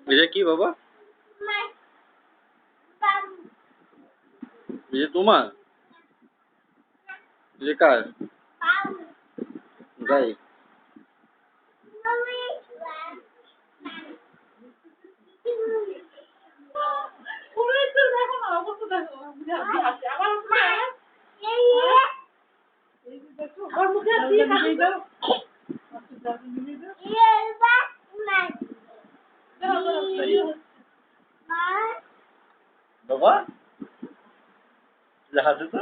এটা কি বাবা? এটা তোমার? এটা কার? তাই? বাবা হাতে তো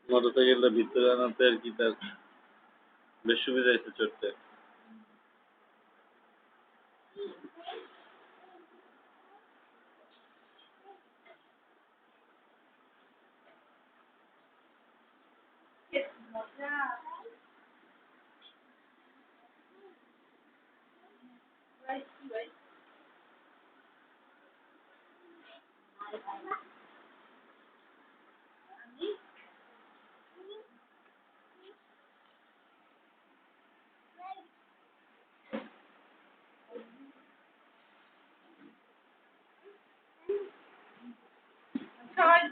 মোটরসাইকেলটা ভিতরে আনাতে আর কি তার বেশ সুবিধা হয়েছে চড়তে।